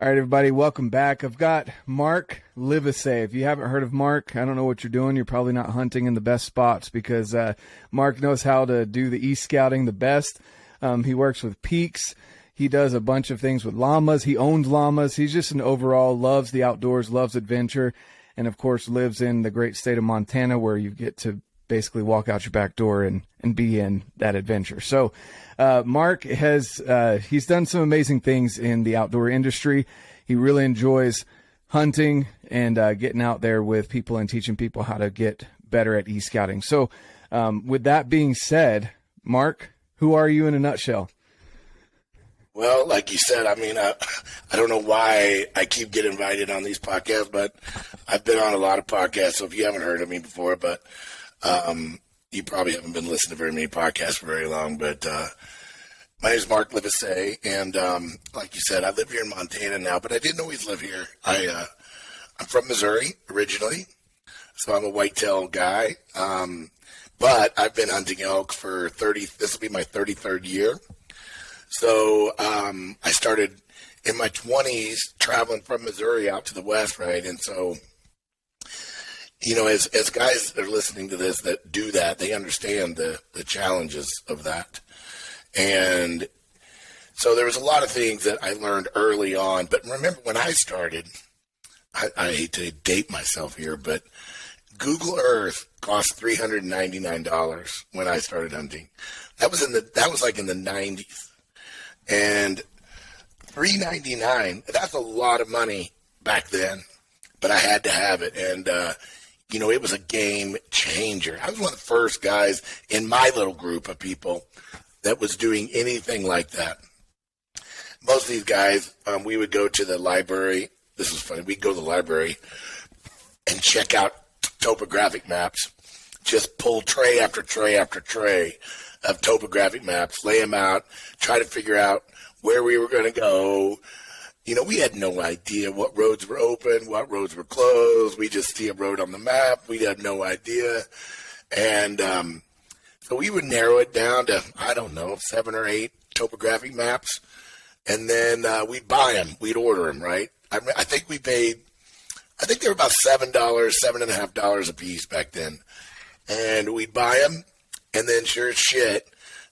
All right, everybody, welcome back. I've got Mark Livesay. If you haven't heard of Mark, I don't know what you're doing. You're probably not hunting in the best spots because Mark knows how to do the e-scouting the best. He works with peaks. He does a bunch of things with llamas. He owns llamas. He's just an overall loves the outdoors, loves adventure, and, of course, lives in the great state of Montana where you get to basically walk out your back door and be in that adventure. So Mark has he's done some amazing things in the outdoor industry. He really enjoys hunting and getting out there with people and teaching people how to get better at e-scouting. So with that being said, Mark, who are you in a nutshell? Well, like you said, I mean, I don't know why I keep getting invited on these podcasts, but I've been on a lot of podcasts. So if you haven't heard of me before, but you probably haven't been listening to very many podcasts for very long, but my name is Mark Livesay, and like you said, I live here in Montana now, but I didn't always live here. I'm from Missouri originally, so I'm a whitetail guy, but I've been hunting elk for this will be my 33rd year. So I started in my 20s traveling from Missouri out to the west, right, and so you know, as guys that are listening to this that do that, they understand the challenges of that. And so there was a lot of things that I learned early on. But remember, when I started, I hate to date myself here, but Google Earth cost $399 when I started hunting. That was like in the 90s. And $399, that's a lot of money back then. But I had to have it. And you know, it was a game changer. I was one of the first guys in my little group of people that was doing anything like that. Most of these guys, we would go to the library. This was funny. We'd go to the library and check out topographic maps, just pull tray after tray after tray of topographic maps, lay them out, try to figure out where we were going to go. You know, we had no idea what roads were open, what roads were closed. We just see a road on the map. We had no idea. And so we would narrow it down to, I don't know, 7 or 8 topographic maps. And then we'd buy them. We'd order them, right? I think they were about $7, $7.50 a piece back then. And we'd buy them. And then sure as shit,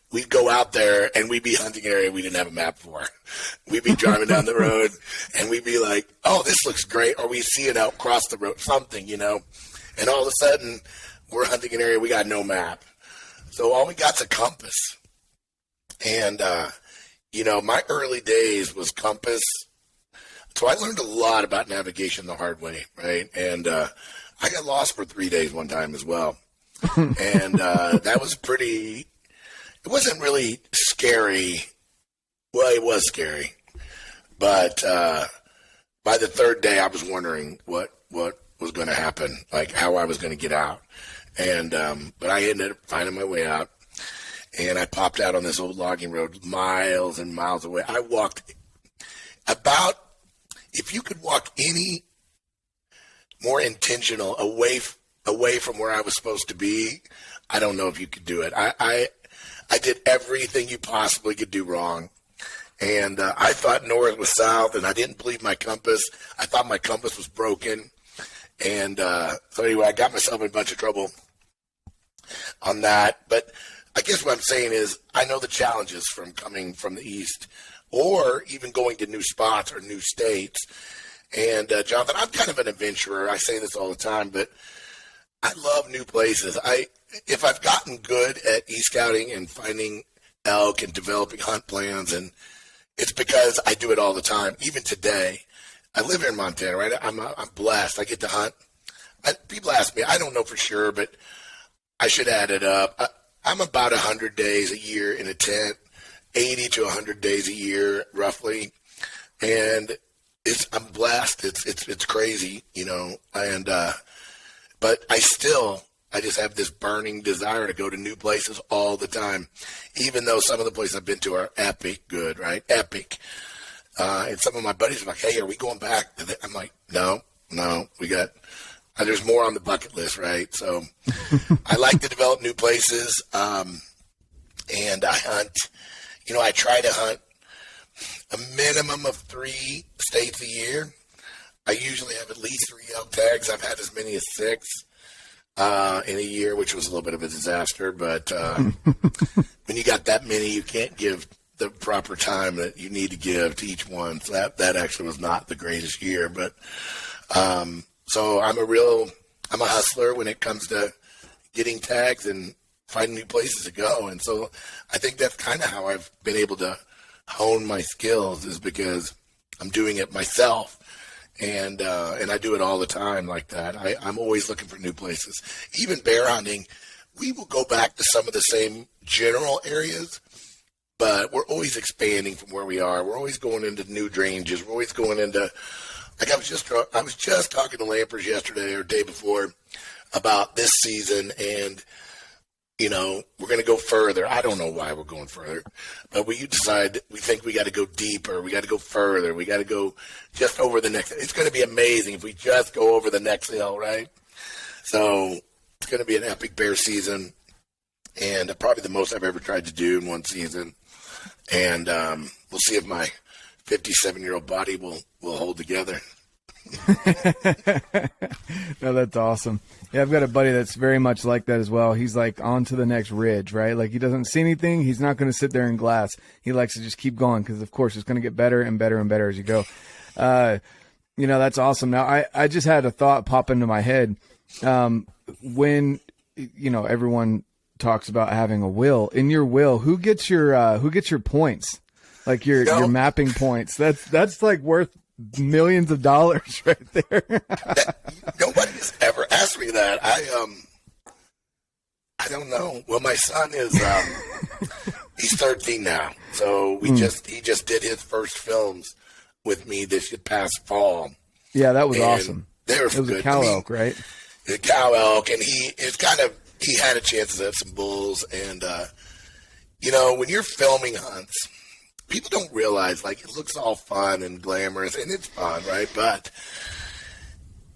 we'd go out there and we'd be hunting an area we didn't have a map for. We'd be driving down the road and we'd be like, oh, this looks great. Or we see it out across the road, something, you know. And all of a sudden, we're hunting an area we got no map. So all we got's a compass. And, you know, my early days was compass. So I learned a lot about navigation the hard way, right? And I got lost for 3 days one time as well. And that was pretty... It wasn't really scary. Well, it was scary. But by the third day, I was wondering what was going to happen, like how I was going to get out. And but I ended up finding my way out. And I popped out on this old logging road miles and miles away. I walked about, if you could walk any more intentional away from where I was supposed to be, I don't know if you could do it. I did everything you possibly could do wrong. And I thought north was south, and I didn't believe my compass. I thought my compass was broken. And so anyway, I got myself in a bunch of trouble on that. But I guess what I'm saying is I know the challenges from coming from the east or even going to new spots or new states. And, Jonathan, I'm kind of an adventurer. I say this all the time, but I love new places. If I've gotten good at e-scouting and finding elk and developing hunt plans, and it's because I do it all the time. Even today, I live here in Montana, right? I'm blessed. I get to hunt. People ask me, I don't know for sure, but I should add it up. I'm about 100 days a year in a tent, 80 to 100 days a year, roughly. And I'm blessed. It's crazy, you know, and but I just have this burning desire to go to new places all the time, even though some of the places I've been to are epic good, right? Epic. And some of my buddies are like, hey, are we going back? I'm like, no, we got, there's more on the bucket list, right? So I like to develop new places, and I hunt. You know, I try to hunt a minimum of 3 states a year. I usually have at least 3 elk tags. I've had as many as 6 in a year, which was a little bit of a disaster. But when you got that many, you can't give the proper time that you need to give to each one. So that actually was not the greatest year. But so I'm a hustler when it comes to getting tags and finding new places to go. And so I think that's kind of how I've been able to hone my skills, is because I'm doing it myself. And I do it all the time like that. I'm always looking for new places. Even bear hunting, we will go back to some of the same general areas, but we're always expanding from where we are. We're always going into new ranges. We're always going into, like I was just talking to Lampers yesterday or day before about this season, and you know, we're going to go further. I don't know why we're going further, but we think we got to go deeper. We got to go further. We got to go just over the next. It's going to be amazing if we just go over the next hill, right? So it's going to be an epic bear season, and probably the most I've ever tried to do in one season. And we'll see if my 57-year-old body will hold together. No, that's awesome. Yeah, I've got a buddy that's very much like that as well. He's like on to the next ridge, right? Like he doesn't see anything. He's not going to sit there in glass. He likes to just keep going because, of course, it's going to get better and better and better as you go. You know, that's awesome. Now, I just had a thought pop into my head. When, you know, everyone talks about having a will, in your will, who gets your points? Like your mapping points. That's like worth millions of dollars right there. Nobody has ever asked me that. I don't know. Well, my son is he's 13 now, so he just did his first films with me this past fall. Yeah, that was awesome. They were it was good. A cow elk, right? A cow elk, and he had a chance to have some bulls, and you know, when you're filming hunts, people don't realize, like, it looks all fun and glamorous, and it's fun, right? But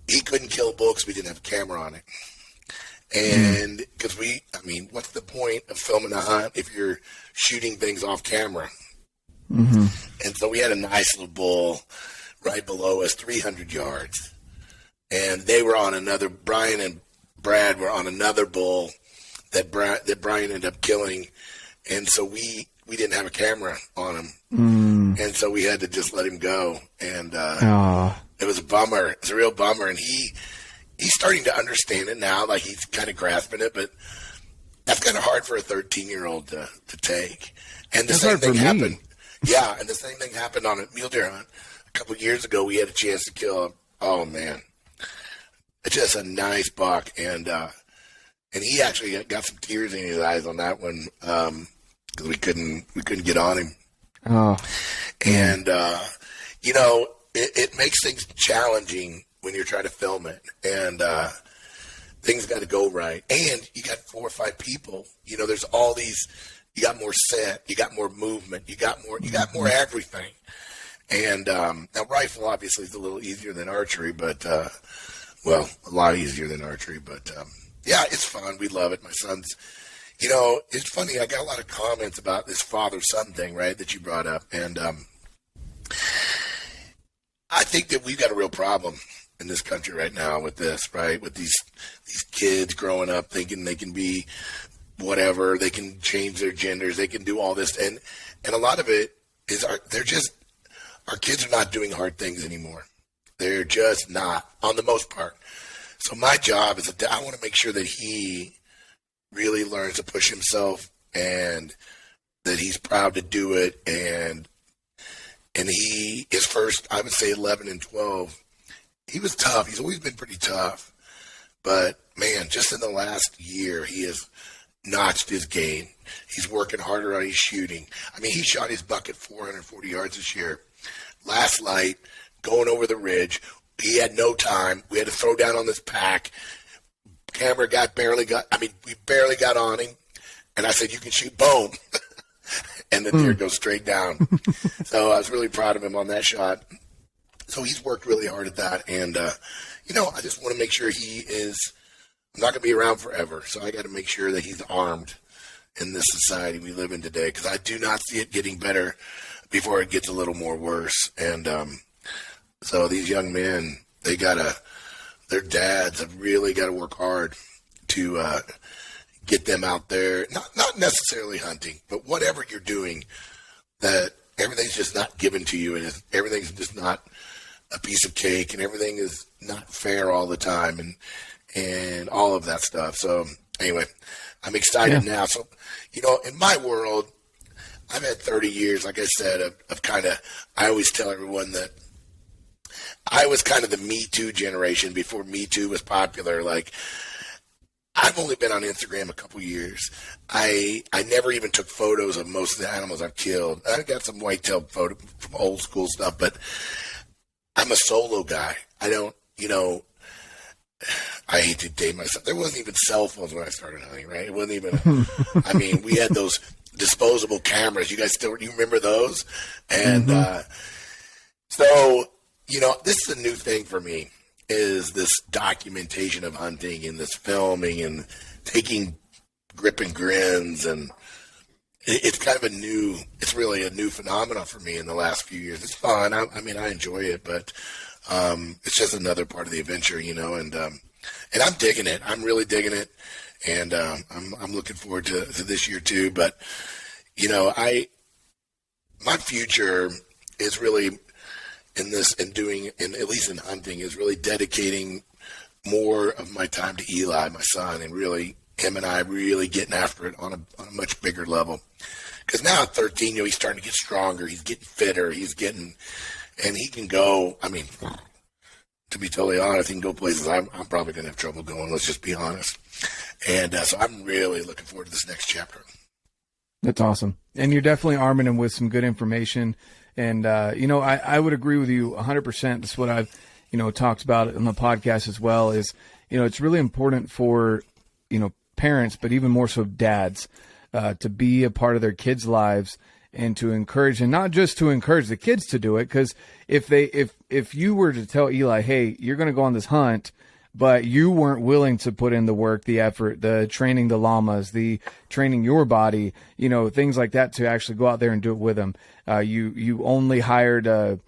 he couldn't kill a bull because we didn't have a camera on it. And because what's the point of filming a hunt if you're shooting things off camera? Mm-hmm. And so we had a nice little bull right below us, 300 yards. And they were on Brian and Brad were on another bull that Brian ended up killing. And so we didn't have a camera on him. And so we had to just let him go. And it was a bummer. It's a real bummer. And he's starting to understand it now. Like, he's kind of grasping it, but that's kind of hard for a 13-year-old to take. And the same thing happened. Yeah, and the same thing happened on a mule deer hunt. A couple of years ago, we had a chance to kill him. Oh, man. It's just a nice buck. And he actually got some tears in his eyes on that one. Because we couldn't get on him. Oh. And, you know, it makes things challenging when you're trying to film it. And things got to go right. And you got 4 or 5 people. You know, there's all these, you got more set, you got more movement, you got more everything. And now rifle obviously is a little easier than archery, but, well, a lot easier than archery. But, yeah, it's fun. We love it. My son's, you know, it's funny. I got a lot of comments about this father-son thing, right, that you brought up. And I think that we've got a real problem in this country right now with this, right, with these kids growing up thinking they can be whatever, they can change their genders, they can do all this. And a lot of it is our kids are not doing hard things anymore. They're just not, on the most part. So my job is I want to make sure that he really learns to push himself and that he's proud to do it. And he is first, I would say 11 and 12. He was tough. He's always been pretty tough. But, man, just in the last year, he has notched his game. He's working harder on his shooting. I mean, he shot his buck at 440 yards this year. Last light, going over the ridge. He had no time. We had to throw down on this pack. Camera we barely got on him. And I said, you can shoot, boom. And the deer goes straight down. So I was really proud of him on that shot. So he's worked really hard at that. And, you know, I just want to make sure I'm not going to be around forever. So I got to make sure that he's armed in this society we live in today, because I do not see it getting better before it gets a little more worse. And so these young men, their dads have really got to work hard to get them out there, not necessarily hunting, but whatever you're doing, that everything's just not given to you, and everything's just not a piece of cake, and everything is not fair all the time, and all of that stuff. So anyway, I'm excited now. So, in my world, I've had 30 years, like I said, of I always tell everyone that I was kind of the Me Too generation before Me Too was popular. Like, I've only been on Instagram a couple years. I never even took photos of most of the animals I've killed. I got some whitetail photo from old school stuff, but I'm a solo guy. I don't, I hate to date myself. There wasn't even cell phones when I started hunting, right? It wasn't even, we had those disposable cameras. You guys you remember those? And so, this is a new thing for me, is this documentation of hunting and this filming and taking grip and grins. And it's kind of it's really a new phenomenon for me in the last few years. It's fun. I enjoy it, but it's just another part of the adventure, and I'm digging it. I'm really digging it. And I'm looking forward to this year too. But, my future is really at least in hunting, is really dedicating more of my time to Eli, my son, and really him and I really getting after it on a much bigger level. Because now at 13, he's starting to get stronger. He's getting fitter. And he can go, to be totally honest, he can go places I'm probably going to have trouble going. Let's just be honest. And so I'm really looking forward to this next chapter. That's awesome. And you're definitely arming him with some good information. And, I would agree with you 100%. That's what I've, talked about on the podcast as well, is, it's really important for, parents, but even more so dads, to be a part of their kids' lives and to encourage, and not just to encourage the kids to do it. Because if you were to tell Eli, hey, you're going to go on this hunt, but you weren't willing to put in the work, the effort, the training the llamas, the training your body, things like that, to actually go out there and do it with them. You only hired a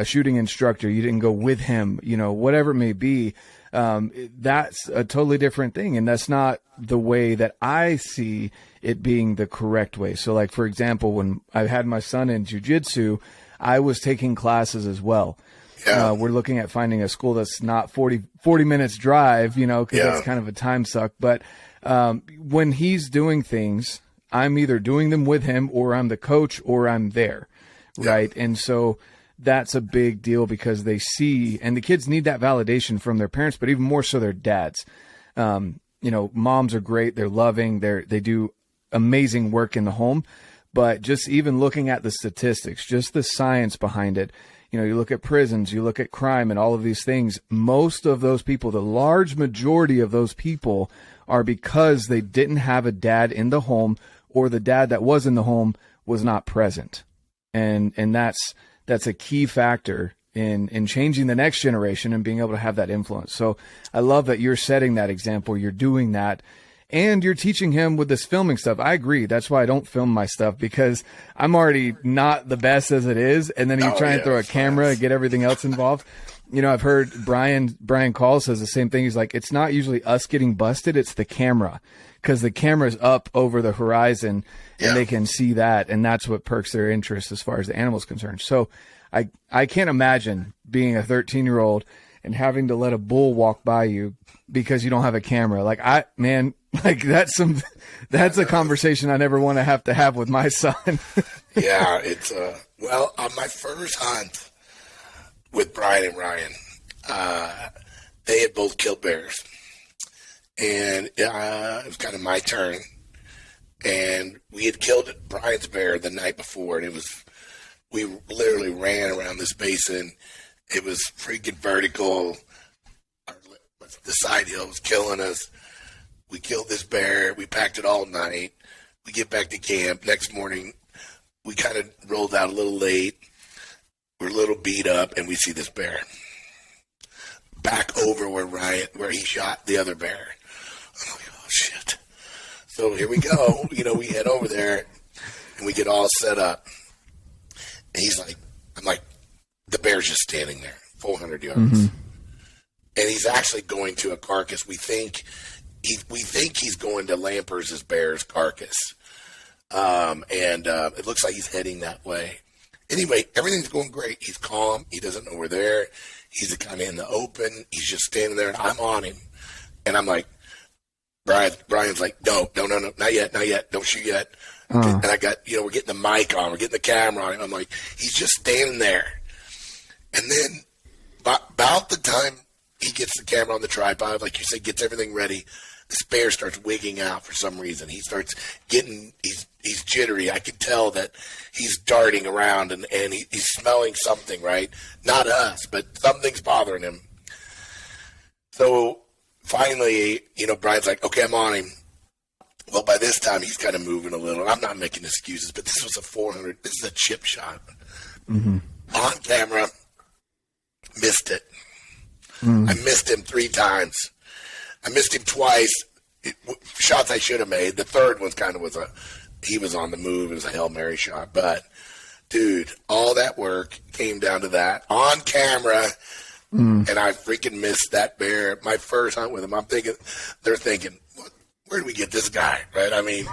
shooting instructor. You didn't go with him, whatever it may be. That's a totally different thing. And that's not the way that I see it being the correct way. So, like, for example, when I had my son in jiu-jitsu, I was taking classes as well. Yeah. We're looking at finding a school that's not 40 minutes drive, because that's kind of a time suck. But when he's doing things, I'm either doing them with him, or I'm the coach, or I'm there, right? And so that's a big deal, because they see, and the kids need that validation from their parents, but even more so their dads. Moms are great. They're loving. They do amazing work in the home. But just even looking at the statistics, just the science behind it, you look at prisons, you look at crime and all of these things. Most of those people, the large majority of those people, are because they didn't have a dad in the home, or the dad that was in the home was not present. And that's a key factor in changing the next generation and being able to have that influence. So I love that you're setting that example. You're doing that. And you're teaching him with this filming stuff. I agree. That's why I don't film my stuff, because I'm already not the best as it is. And then you try and throw a camera and get everything else involved. I've heard Brian Call says the same thing. He's like, it's not usually us getting busted. It's the camera, because the camera's up over the horizon and they can see that. And that's what perks their interest as far as the animal's concerned. So I can't imagine being a 13-year-old and having to let a bull walk by you because you don't have a camera. That's a conversation I never want to have with my son. Yeah, it's on my first hunt with Brian and Ryan, they had both killed bears, and it was kind of my turn. And we had killed Brian's bear the night before, and we literally ran around this basin. It was freaking vertical. The side hill was killing us. We killed this bear. We packed it all night. We get back to camp. Next morning, we kind of rolled out a little late. We're a little beat up, and we see this bear back over where he shot the other bear. I'm like, oh, shit. So here we go. We head over there, and we get all set up. And I'm like, the bear's just standing there, 400 yards. Mm-hmm. And he's actually going to a carcass. We think he's going to Lampers' bear's carcass. And it looks like he's heading that way. Anyway, everything's going great. He's calm. He doesn't know we're there. He's kind of in the open. He's just standing there, and I'm on him. And I'm like, Brian's like, no, not yet. Don't shoot yet. And I got, we're getting the mic on. We're getting the camera on him. I'm like, he's just standing there. And then about the time he gets the camera on the tripod, like you said, gets everything ready, this bear starts wigging out for some reason. He starts he's jittery. I can tell that he's darting around and he's smelling something, right? Not us, but something's bothering him. So finally, Brian's like, okay, I'm on him. Well, by this time, he's kind of moving a little. I'm not making excuses, but this was a 400. This is a chip shot. Mm-hmm. On camera, missed it. I missed him 3 times. I missed him twice. Shots I should have made. The third one he was on the move. It was a Hail Mary shot. But, dude, all that work came down to that. On camera, and I freaking missed that bear. My first hunt with him, they're thinking, where do we get this guy, right? I mean,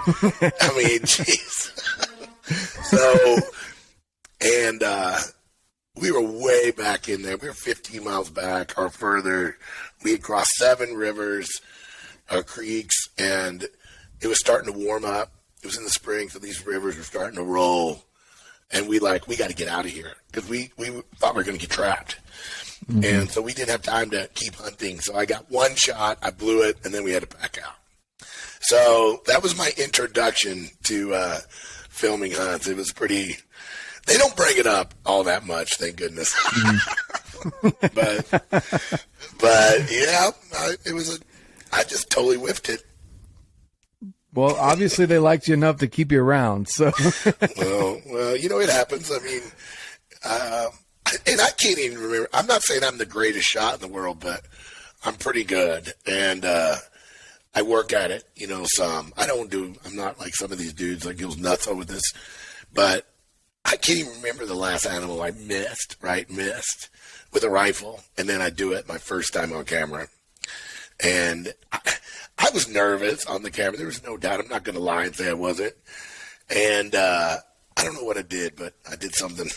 jeez. So, and we were way back in there. We were 15 miles back or further. We had crossed 7 rivers, creeks, and it was starting to warm up. It was in the spring, so these rivers were starting to roll. And we got to get out of here because we thought we were going to get trapped. Mm-hmm. And so we didn't have time to keep hunting. So I got one shot, I blew it, and then we had to back out. So that was my introduction to filming hunts. It was pretty. They don't bring it up all that much, thank goodness. Mm-hmm. but yeah, I just totally whiffed it. Well, obviously they liked you enough to keep you around. So well, it happens. I mean, and I can't even remember. I'm not saying I'm the greatest shot in the world, but I'm pretty good, and I work at it, some. I'm not like some of these dudes that goes nuts over this, but I can't even remember the last animal I missed with a rifle, and then I do it my first time on camera. And I was nervous on the camera. There was no doubt. I'm not going to lie and say I wasn't. And I don't know what I did, but I did something.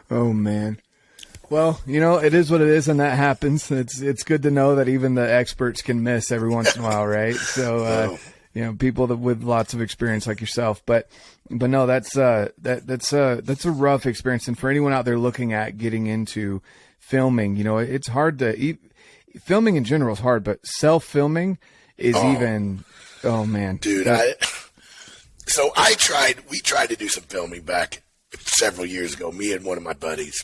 Oh, man. Well, it is what it is, and that happens. It's good to know that even the experts can miss every once in a while, right? So, people with lots of experience like yourself. But no, that's a rough experience. And for anyone out there looking at getting into filming, it's hard to filming in general is hard, but self-filming is even. Oh man, dude! We tried to do some filming back several years ago. Me and one of my buddies.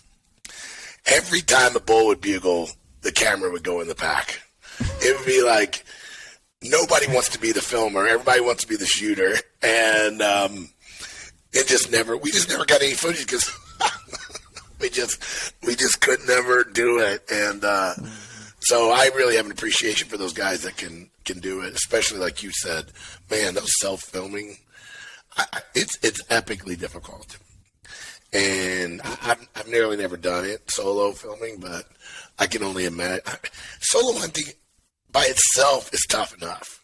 Every time a bull would bugle, the camera would go in the pack. It would be like nobody wants to be the filmer, everybody wants to be the shooter, and we just never got any footage because we just could never do it. And so I really have an appreciation for those guys that can do it, especially like you said, man, those self-filming, it's epically difficult. And I've nearly never done it, solo filming, but I can only imagine. Solo hunting by itself is tough enough.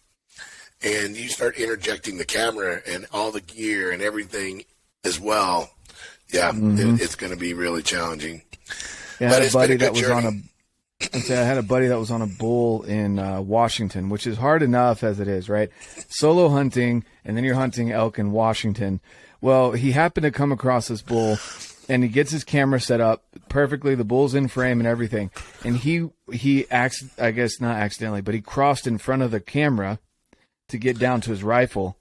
And you start interjecting the camera and all the gear and everything as well. Yeah, it's going to be really challenging. Yeah, I had a buddy that was on a bull in Washington, which is hard enough as it is, right? Solo hunting, and then you're hunting elk in Washington. Well, he happened to come across this bull, and he gets his camera set up perfectly. The bull's in frame and everything. And he I guess not accidentally, but he crossed in front of the camera to get down to his rifle,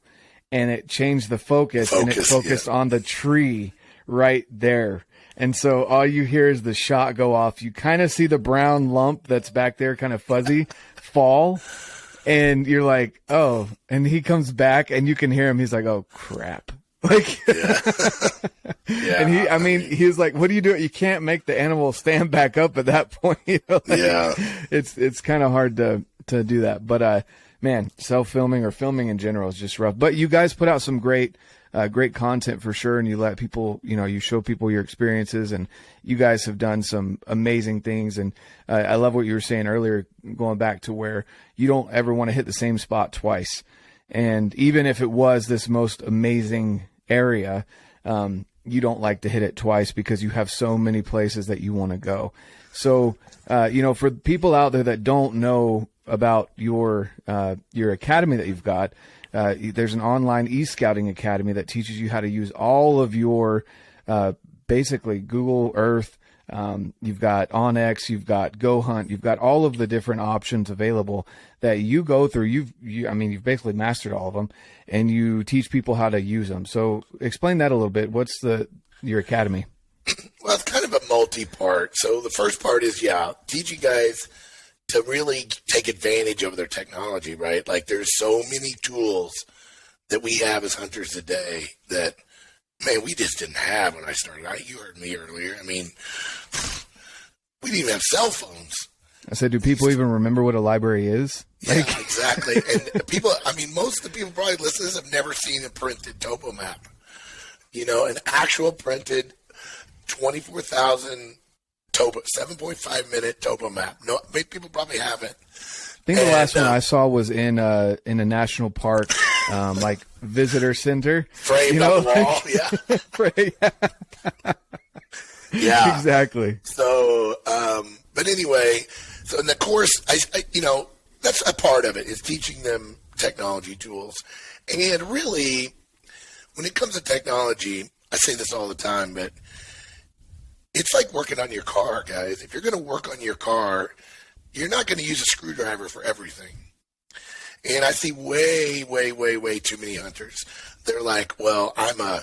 and it changed the focus and it focused on the tree right there. And so all you hear is the shot go off. You kind of see the brown lump that's back there, kind of fuzzy, fall. And you're like, oh. And he comes back, and you can hear him. He's like, oh, crap. Like, yeah. And he was like, what do you do? You can't make the animal stand back up at that point. Yeah. It's kind of hard to do that. But, man, self-filming or filming in general is just rough. But you guys put out some great great content for sure. And you let people, you show people your experiences, and you guys have done some amazing things. And I love what you were saying earlier, going back to where you don't ever want to hit the same spot twice. And even if it was this most amazing area, you don't like to hit it twice because you have so many places that you want to go. So, for people out there that don't know about your academy that you've got, there's an online e-scouting academy that teaches you how to use all of your, basically Google Earth. You've got OnX, you've got Go Hunt, you've got all of the different options available that you go through. You've basically mastered all of them, and you teach people how to use them. So explain that a little bit. What's your academy? Well, it's kind of a multi-part. So the first part is, teaching guys to really take advantage of their technology, right? Like, there's so many tools that we have as hunters today that, man, we just didn't have when I started. You heard me earlier. I mean, we didn't even have cell phones. I said, do people even remember what a library is? Yeah, exactly. And most of the people probably listening to this have never seen a printed topo map. An actual printed 24,000 topo, 7.5 minute topo map. No, people probably haven't. I think the last one I saw was in a national park, like visitor center. Framed on the wall, yeah. Yeah. Exactly. So, but anyway, so in the course, I that's a part of it, is teaching them technology tools. And really, when it comes to technology, I say this all the time, but it's like working on your car, guys. If you're going to work on your car, you're not going to use a screwdriver for everything. And I see way, way, way, way too many hunters. They're like, well, I'm a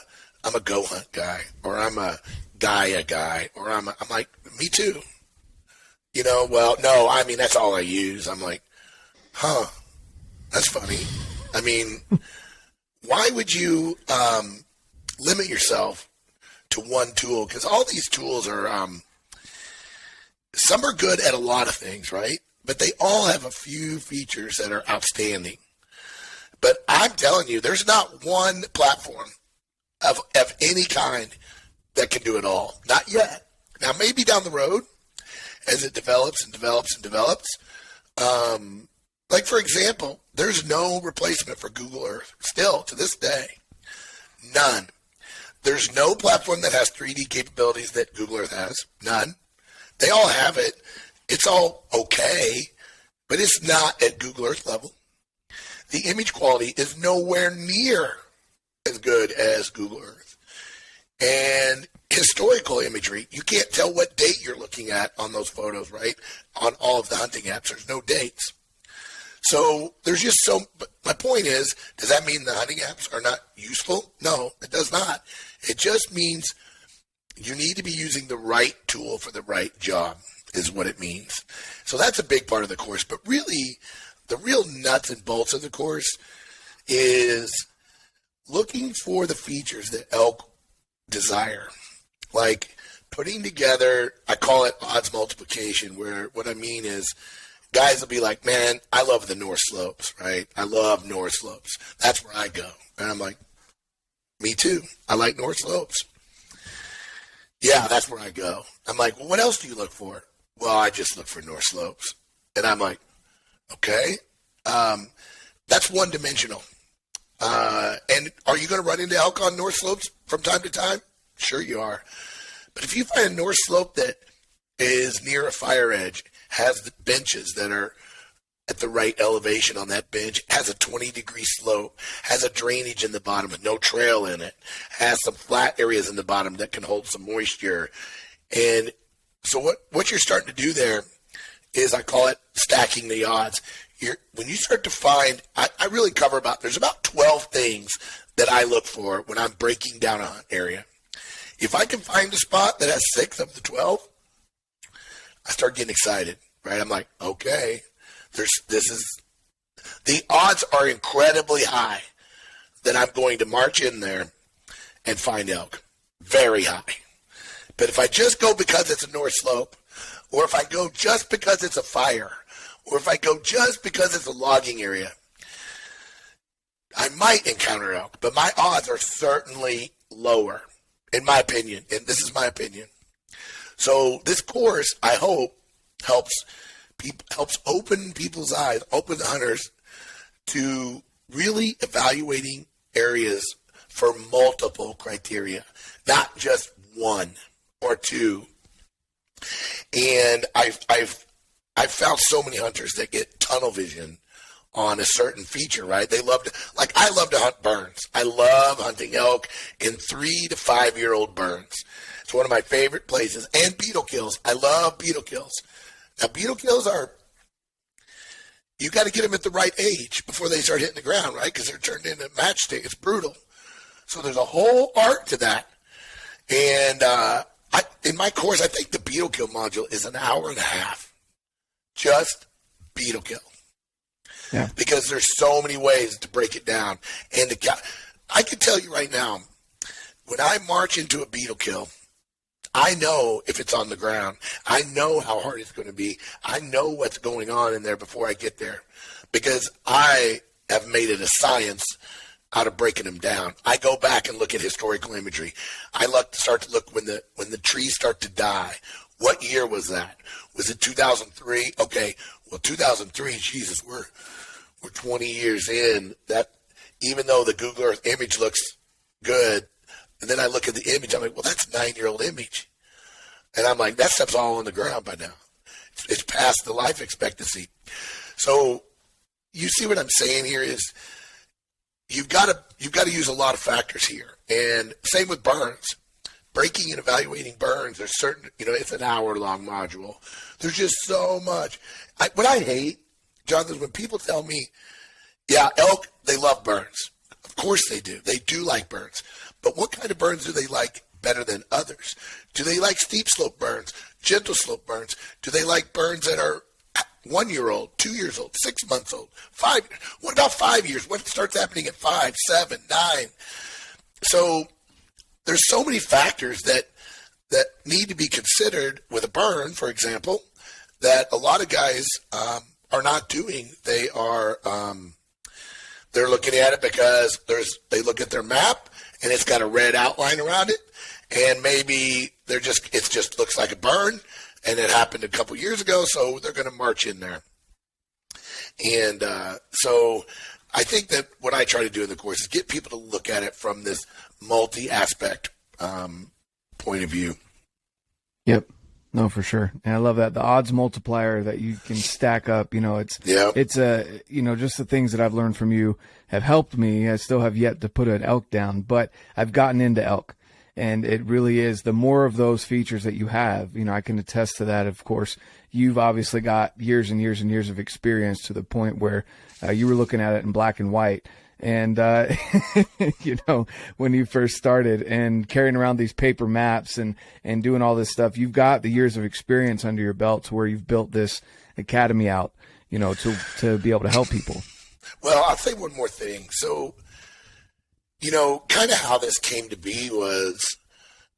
go hunt guy, or I'm a Gaia guy, or I'm like, me too. Well, no, that's all I use. I'm like, that's funny. Why would you limit yourself to one tool? Because all these tools are, some are good at a lot of things, right? But they all have a few features that are outstanding. But I'm telling you, there's not one platform of any kind that can do it all. Not yet. Now, maybe down the road, as it develops and develops and develops. Like, for example, there's no replacement for Google Earth. Still, to this day, none. There's no platform that has 3D capabilities that Google Earth has. None. They all have it. It's all okay, but it's not at Google Earth level. The image quality is nowhere near as good as Google Earth. And historical imagery, you can't tell what date you're looking at on those photos, right? On all of the hunting apps, there's no dates. So there's just but my point is, does that mean the hunting apps are not useful? No, it does not. It just means you need to be using the right tool for the right job, is what it means. So that's a big part of the course. But really, the real nuts and bolts of the course is looking for the features that elk desire. Like putting together, I call it odds multiplication, where what I mean is guys will be like, man, I love the North Slopes, right? I love North Slopes. That's where I go. And I'm like, me too. I like North Slopes. Yeah, that's where I go. I'm like, well, what else do you look for? Well, I just look for North Slopes. And I'm like, okay, that's one-dimensional. And are you going to run into elk on North Slopes from time to time? Sure you are. But if you find a North Slope that is near a fire edge, has the benches that are at the right elevation on that bench, has a 20-degree slope, has a drainage in the bottom with no trail in it, has some flat areas in the bottom that can hold some moisture. And so what you're starting to do there is, I call it stacking the odds. When you start to find, I really cover there's about 12 things that I look for when I'm breaking down a hunt area. If I can find a spot that has 6 of the 12, I start getting excited, right? I'm like, okay, the odds are incredibly high that I'm going to march in there and find elk. Very high. But if I just go because it's a North Slope, or if I go just because it's a fire, or if I go just because it's a logging area, I might encounter elk, but my odds are certainly lower, in my opinion. And this is my opinion. So this course, I hope, helps open people's eyes, open the hunters to really evaluating areas for multiple criteria, not just one or two. And I've found so many hunters that get tunnel vision on a certain feature, right? I love to hunt burns. I love hunting elk in 3 to 5 year old burns. It's one of my favorite places. And beetle kills. I love beetle kills. Now, beetle kills you got to get them at the right age before they start hitting the ground, right? Because they're turned into matchstick. It's brutal. So there's a whole art to that. And in my course, I think the beetle kill module is an hour and a half. Just beetle kill. Yeah. Because there's so many ways to break it down. And I can tell you right now, when I march into a beetle kill, I know if it's on the ground. I know how hard it's going to be. I know what's going on in there before I get there, because I have made it a science out of breaking them down. I go back and look at historical imagery. I start to look when the trees start to die. What year was that? Was it 2003? Okay, well, 2003. Jesus, we're 20 years in. That even though the Google Earth image looks good. And then I look at the image, I'm like, well, that's a 9-year-old image. And I'm like, that stuff's all on the ground by now. It's past the life expectancy. So you see what I'm saying here is you've got to use a lot of factors here. And same with burns. Breaking and evaluating burns, there's certain, it's an hour-long module. There's just so much. What I hate, Jonathan, is when people tell me, yeah, elk, they love burns. Of course they do. They do like burns. But what kind of burns do they like better than others? Do they like steep slope burns, gentle slope burns? Do they like burns that are 1 year old, 2 years old, 6 months old, 5? What about 5 years? What starts happening at 5, 7, 9? So there's so many factors that need to be considered with a burn, for example, that a lot of guys are not doing. They're looking at it because they look at their map and it's got a red outline around it, and maybe it just looks like a burn, and it happened a couple years ago, so they're going to march in there. And so I think that what I try to do in the course is get people to look at it from this multi-aspect point of view. Yep. No, for sure. And I love that. The odds multiplier that you can stack up, it's just the things that I've learned from you have helped me. I still have yet to put an elk down, but I've gotten into elk, and it really is the more of those features that you have, I can attest to that. Of course, you've obviously got years and years and years of experience to the point where you were looking at it in black and white. And, when you first started and carrying around these paper maps and doing all this stuff, you've got the years of experience under your belt to where you've built this academy out, to be able to help people. Well, I'll say one more thing. So, kind of how this came to be was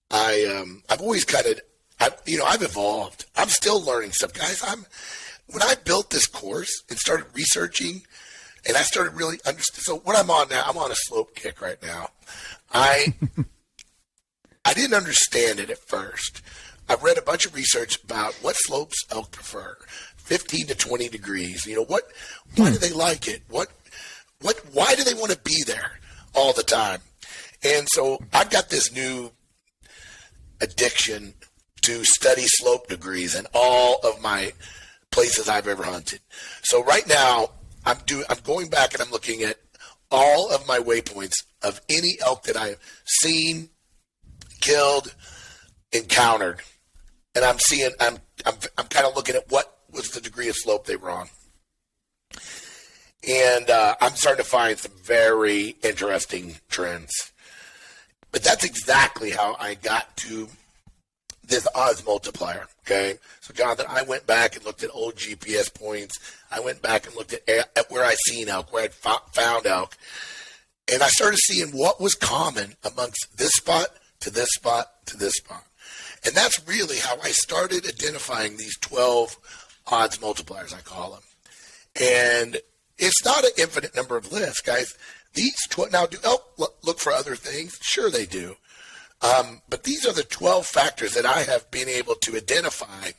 I've always I've evolved. I'm still learning stuff, guys. When I built this course and started researching, and I started really understanding. So what I'm on now, I'm on a slope kick right now. I didn't understand it at first. I've read a bunch of research about what slopes elk prefer, 15 to 20 degrees. Why do they like it? Why do they want to be there all the time? And so I've got this new addiction to study slope degrees in all of my places I've ever hunted. So right now, I'm going back and I'm looking at all of my waypoints of any elk that I've seen, killed, encountered, and I'm kind of looking at what was the degree of slope they were on, and I'm starting to find some very interesting trends. But that's exactly how I got to this odds multiplier. Okay, so Jonathan, I went back and looked at old GPS points. I went back and looked at where I seen elk, where I'd found elk, and I started seeing what was common amongst this spot to this spot to this spot, and that's really how I started identifying these 12 odds multipliers, I call them. And it's not an infinite number of lists, guys. these 12, now do elk look for other things? Sure they do. But these are the 12 factors that I have been able to identify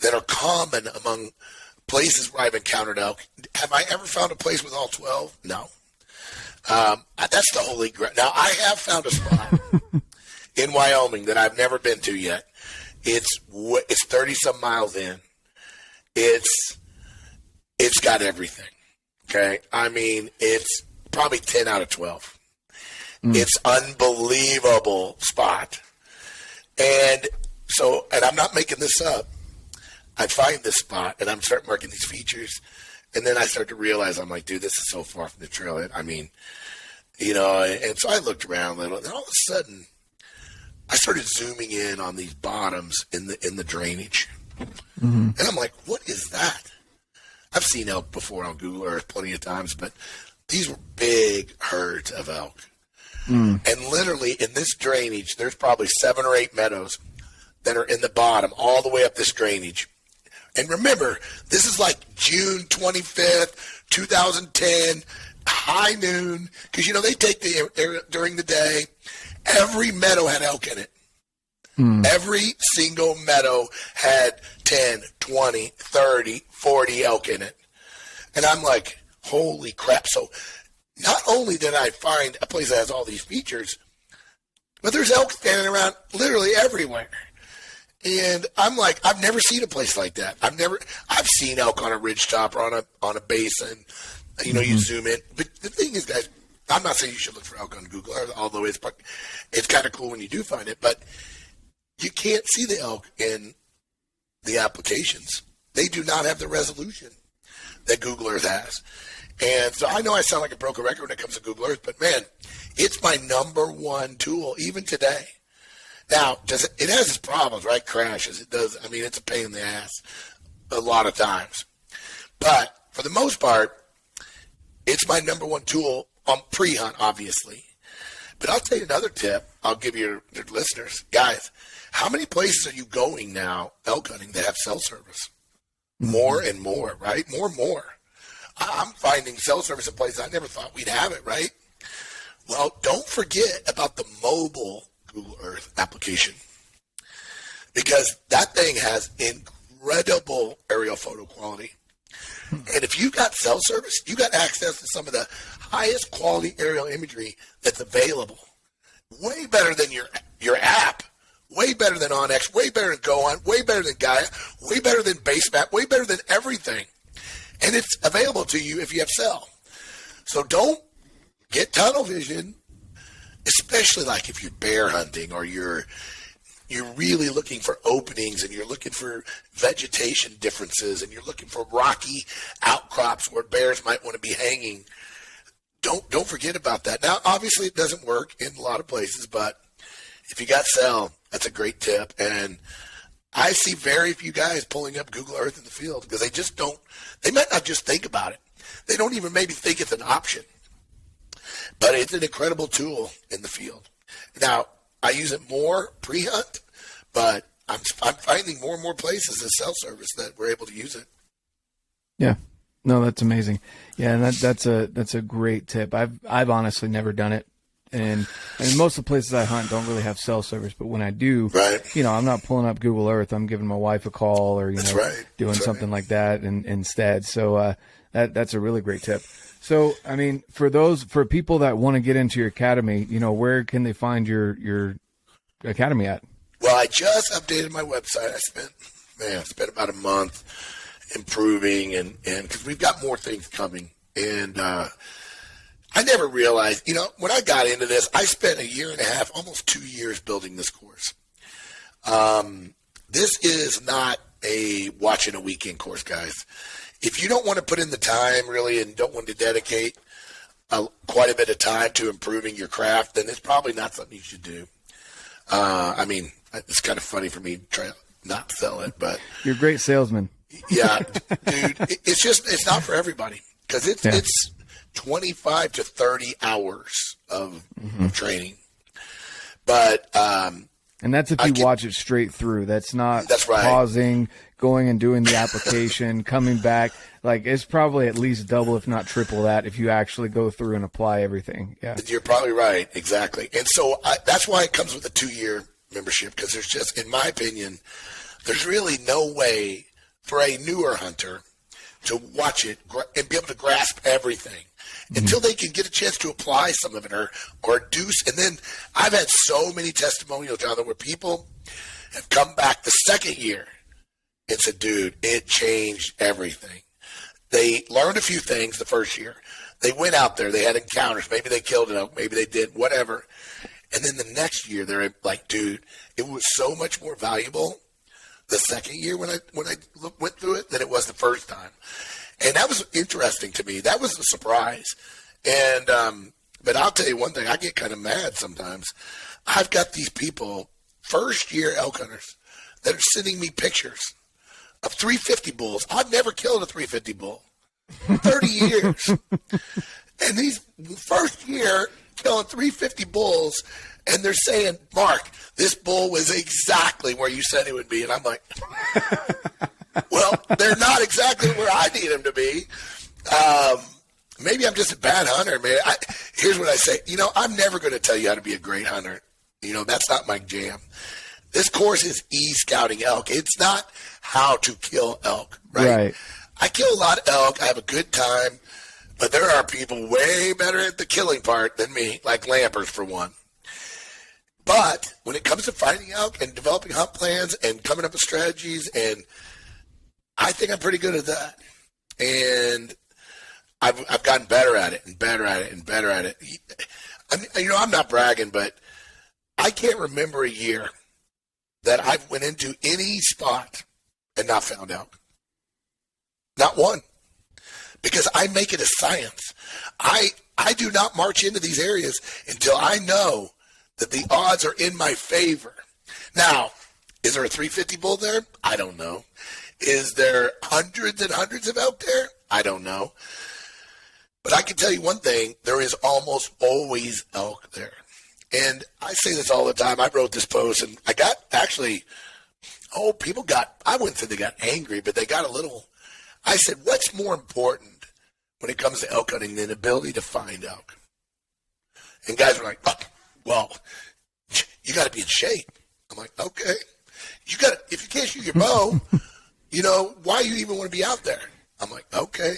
that are common among places where I've encountered elk. Have I ever found a place with all 12? No. That's the holy grail. Now, I have found a spot in Wyoming that I've never been to yet. It's 30-some miles in. It's got everything. Okay? I mean, it's probably 10 out of 12. It's unbelievable spot. And I'm not making this up. I find this spot, and I'm starting marking these features, and then I start to realize, I'm like, dude, this is so far from the trailhead. I mean, and so I looked around a little, and all of a sudden, I started zooming in on these bottoms in the drainage. And I'm like, what is that? I've seen elk before on Google Earth plenty of times, but these were big herds of elk. And literally in this drainage, there's probably 7 or 8 meadows that are in the bottom all the way up this drainage. And remember, this is like June 25th, 2010, high noon, because, they take the air during the day. Every meadow had elk in it. Every single meadow had 10, 20, 30, 40 elk in it. And I'm like, holy crap. So not only did I find a place that has all these features, but there's elk standing around literally everywhere. And I'm like, I've never seen a place like that. I've seen elk on a ridgetop or on a basin. You zoom in. But the thing is, guys, I'm not saying you should look for elk on Google Earth, although it's kind of cool when you do find it. But you can't see the elk in the applications. They do not have the resolution that Google Earth has. And so I know I sound like a broken record when it comes to Google Earth, but man, it's my number one tool, even today. Now, it has its problems, right? Crashes. It does. I mean, it's a pain in the ass a lot of times. But for the most part, it's my number one tool on pre-hunt, obviously. But I'll tell you another tip I'll give your listeners. Guys, how many places are you going now elk hunting that have cell service? More and more, right? More and more. I'm finding cell service in places I never thought we'd have it, right? Well, don't forget about the mobile Google Earth application, because that thing has incredible aerial photo quality. And if you got cell service, you got access to some of the highest quality aerial imagery that's available. Way better than your app, way better than OnX, way better than GoOn, way better than Gaia, way better than Basemap, way better than everything. And it's available to you if you have cell. So don't get tunnel vision, especially like if you're bear hunting or you're really looking for openings and you're looking for vegetation differences and you're looking for rocky outcrops where bears might want to be hanging. Don't forget about that. Now, obviously, it doesn't work in a lot of places, but if you got cell, that's a great tip. And I see very few guys pulling up Google Earth in the field because they might not just think about it. They don't even maybe think it's an option. But it's an incredible tool in the field. Now, I use it more pre-hunt, but I'm finding more and more places as cell service that we're able to use it. Yeah. No, that's amazing. Yeah, and that's a great tip. I've honestly never done it. And most of the places I hunt don't really have cell service, but when I do, right. I'm not pulling up Google Earth. I'm giving my wife a call or doing something like that instead. So that's a really great tip. So, I mean, for people that want to get into your academy, where can they find your academy at? Well, I just updated my website. I spent about a month improving and because we've got more things coming. And I never realized, when I got into this, I spent 1.5 years, almost 2 years building this course. This is not a watch in a weekend course, guys. If you don't want to put in the time really and don't want to dedicate quite a bit of time to improving your craft, then it's probably not something you should do. I mean, it's kind of funny for me to try to not sell it, but you're a great salesman. Yeah, dude, it's not for everybody because it's 25 to 30 hours of training. But and that's if you watch it straight through. That's right. Pausing, going and doing the application, coming back, like it's probably at least double, if not triple that, if you actually go through and apply everything. Yeah, you're probably right. Exactly. And so that's why it comes with a 2-year membership, because there's just, in my opinion, there's really no way for a newer hunter to watch it and be able to grasp everything until they can get a chance to apply some of it or do. And then I've had so many testimonials, Jonathan, where people have come back the second year and said, dude, it changed everything. They learned a few things the first year. They went out there. They had encounters. Maybe they killed an elk. Maybe they did whatever. And then the next year, they're like, dude, it was so much more valuable the second year when I went through it than it was the first time. And that was interesting to me. That was a surprise. And but I'll tell you one thing. I get kind of mad sometimes. I've got these people, first-year elk hunters, that are sending me pictures of 350 bulls. I've never killed a 350 bull. 30 years. And these first year killing 350 bulls, and they're saying, Mark, this bull was exactly where you said it would be. And I'm like, well, they're not exactly where I need them to be. Maybe I'm just a bad hunter, man. Here's what I say. I'm never going to tell you how to be a great hunter. That's not my jam. This course is e-scouting elk. It's not how to kill elk, right? I kill a lot of elk. I have a good time. But there are people way better at the killing part than me, like lampers for one. But when it comes to finding elk and developing hunt plans and coming up with strategies, and I think I'm pretty good at that. And I've gotten better at it and better at it and better at it. I mean, I'm not bragging, but I can't remember a year that I went into any spot and not found elk. Not one. Because I make it a science. I do not march into these areas until I know that the odds are in my favor. Now, is there a 350 bull there? I don't know. Is there hundreds and hundreds of elk there? I don't know. But I can tell you one thing, there is almost always elk there. And I say this all the time. I wrote this post, and I got actually, I wouldn't say they got angry, but they got a little. I said, what's more important when it comes to elk hunting than the ability to find elk? And guys were like, oh, well, you got to be in shape. I'm like, okay. If you can't shoot your bow, why you even want to be out there? I'm like, okay.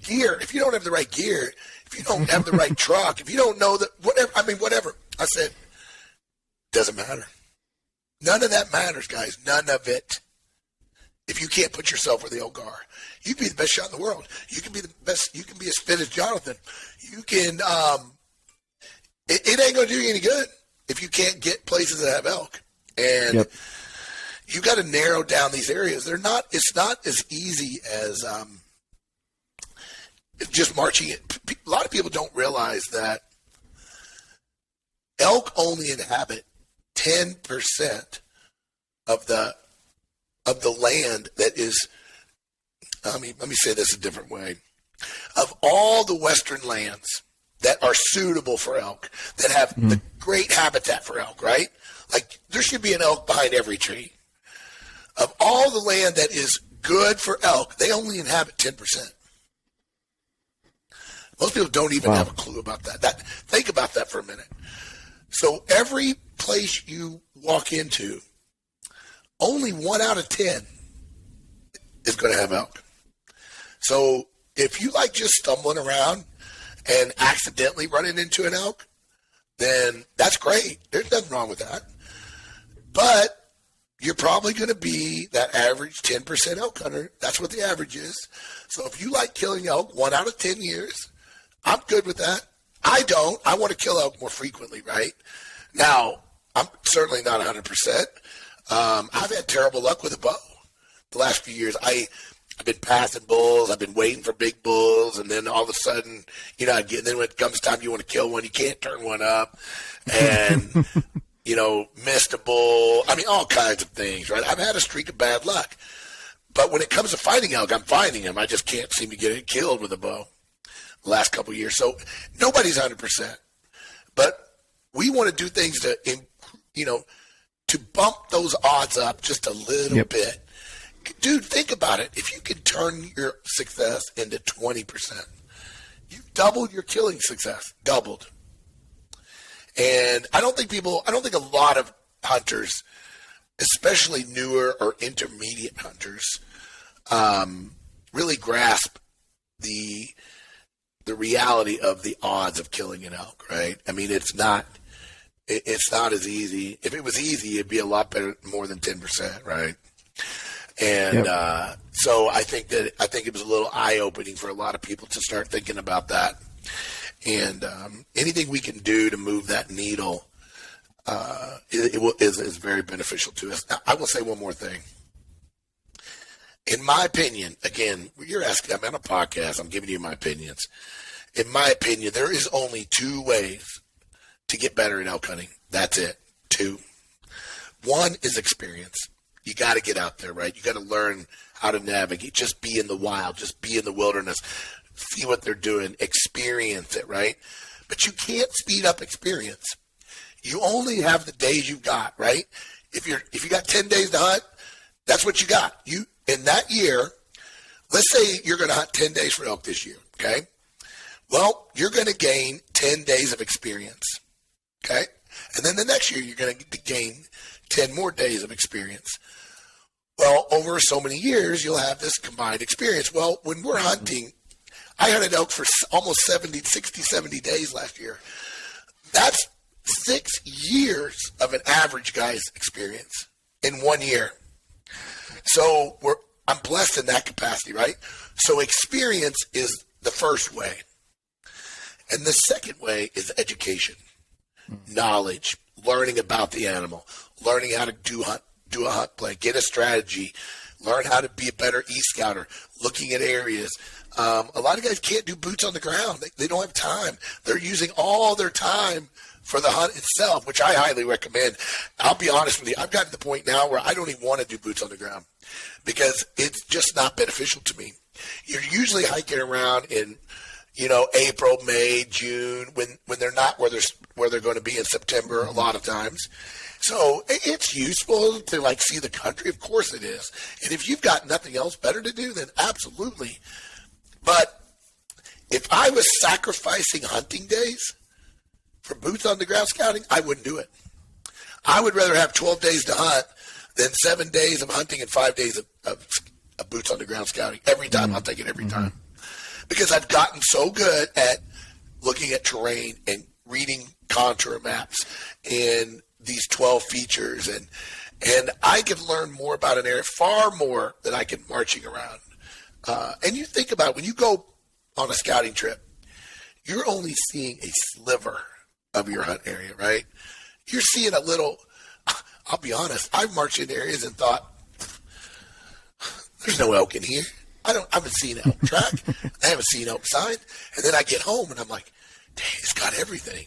Gear, if you don't have the right gear, if you don't have the right truck, if you don't know that, whatever. I said, doesn't matter. None of that matters, guys. None of it. If you can't put yourself where the elk are, you can be the best shot in the world. You can be the best. You can be as fit as Jonathan. You can. It ain't gonna do you any good if you can't get places that have elk. And you got to narrow down these areas. It's not as easy as just marching it. A lot of people don't realize that elk only inhabit 10% of the land that is. Let me say this a different way. Of all the western lands that are suitable for elk, that have the great habitat for elk, right? Like there should be an elk behind every tree. Of all the land that is good for elk, they only inhabit 10%. Most people don't even have a clue about that. Think about that for a minute. So every place you walk into, only 1 out of 10 is going to have elk. So if you like just stumbling around and accidentally running into an elk, then that's great. There's nothing wrong with that. But you're probably going to be that average 10% elk hunter. That's what the average is. So if you like killing elk 1 out of 10 years, I'm good with that. I don't. I want to kill elk more frequently, right? Now, I'm certainly not 100%. I've had terrible luck with a bow the last few years. I've been passing bulls. I've been waiting for big bulls. And then all of a sudden, then when it comes time you want to kill one, you can't turn one up. And, missed a bull. All kinds of things, right? I've had a streak of bad luck. But when it comes to fighting elk, I'm finding them. I just can't seem to get it killed with a bow the last couple of years. So nobody's 100%. But we want to do things to bump those odds up just a little bit. dude, think about it. If you could turn your success into 20%, you've doubled your killing success, doubled. And I don't think a lot of hunters, especially newer or intermediate hunters, really grasp the reality of the odds of killing an elk, right? I mean, it's not as easy. If it was easy, it'd be a lot better, more than 10%, right? And so I think it was a little eye-opening for a lot of people to start thinking about that. And anything we can do to move that needle is very beneficial to us. Now, I will say one more thing. In my opinion, again, you're asking, I'm on a podcast, I'm giving you my opinions. In my opinion, there is only 2 ways to get better at elk hunting. That's it. 2. One is experience. You got to get out there, right? You got to learn how to navigate. Just be in the wild. Just be in the wilderness. See what they're doing. Experience it, right? But you can't speed up experience. You only have the days you've got, right? If you got 10 days to hunt, that's what you got. You in that year, let's say you're going to hunt 10 days for elk this year, okay? Well, you're going to gain 10 days of experience, okay? And then the next year, you're going to gain 10 more days of experience. Well, over so many years, you'll have this combined experience. Well, when we're hunting, I hunted elk for almost 70 days last year. That's 6 years of an average guy's experience in 1 year. So I'm blessed in that capacity, right? So experience is the first way. And the second way is education, knowledge, learning about the animal, learning how to do a hunt play, get a strategy, learn how to be a better e-scouter, looking at areas. A lot of guys can't do boots on the ground. They don't have time. They're using all their time for the hunt itself, which I highly recommend. I'll be honest with you. I've gotten to the point now where I don't even want to do boots on the ground because it's just not beneficial to me. You're usually hiking around in, April, May, June, when they're not where they're going to be in September a lot of times. So it's useful to see the country. Of course it is. And if you've got nothing else better to do, then absolutely. But if I was sacrificing hunting days for boots on the ground scouting, I wouldn't do it. I would rather have 12 days to hunt than 7 days of hunting and 5 days of boots on the ground scouting. Every time, I'll take it every time. Because I've gotten so good at looking at terrain and reading contour maps and these 12 features. And I can learn more about an area, far more than I can marching around. And you think about it, when you go on a scouting trip, you're only seeing a sliver of your hunt area, right? You're seeing a little, I'll be honest, I've marched in areas and thought, there's no elk in here. I haven't seen elk track. I haven't seen elk sign. And then I get home and I'm like, dang, it's got everything.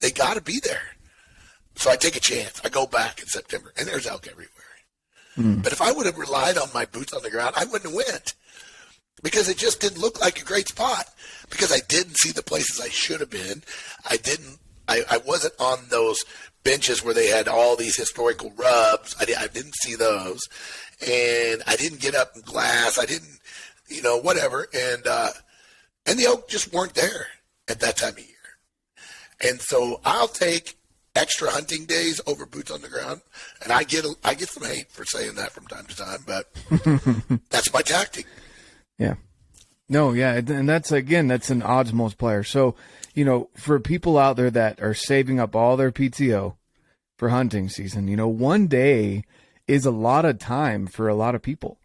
They got to be there. So I take a chance. I go back in September and there's elk everywhere. But if I would have relied on my boots on the ground, I wouldn't have went because it just didn't look like a great spot because I didn't see the places I should have been. I wasn't on those benches where they had all these historical rubs. I didn't see those. And I didn't get up in glass. I didn't, whatever. And the elk just weren't there at that time of year. And so I'll take extra hunting days over boots on the ground. And I get some hate for saying that from time to time, but that's my tactic. Yeah. No, yeah. And that's an odds multiplier. So, for people out there that are saving up all their PTO for hunting season, 1 day is a lot of time for a lot of people,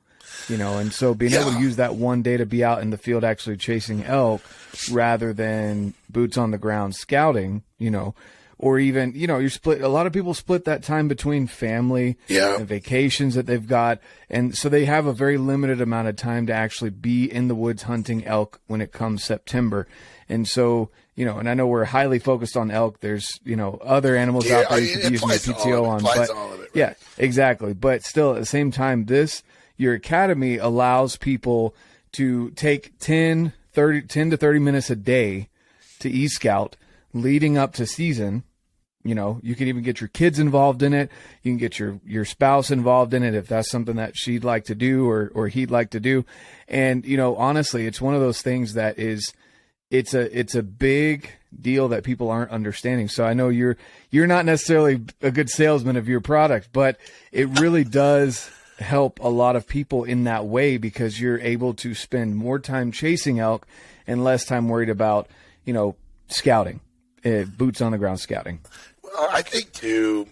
and so being able to use that 1 day to be out in the field actually chasing elk rather than boots on the ground scouting, or even, a lot of people split that time between family and vacations that they've got. And so they have a very limited amount of time to actually be in the woods hunting elk when it comes September. And so, and I know we're highly focused on elk. There's, other animals out there you could use your PTO on. But right? Yeah, exactly. But still at the same time, your academy allows people to take 10 to 30 minutes a day to e-scout leading up to season, You know, you can even get your kids involved in it. You can get your spouse involved in it if that's something that she'd like to do or he'd like to do. And, you know, honestly, it's one of those things that it's a big deal that people aren't understanding. So I know you're not necessarily a good salesman of your product, but it really does help a lot of people in that way, because you're able to spend more time chasing elk and less time worried about, you know, scouting, boots on the ground scouting. Well, I think too,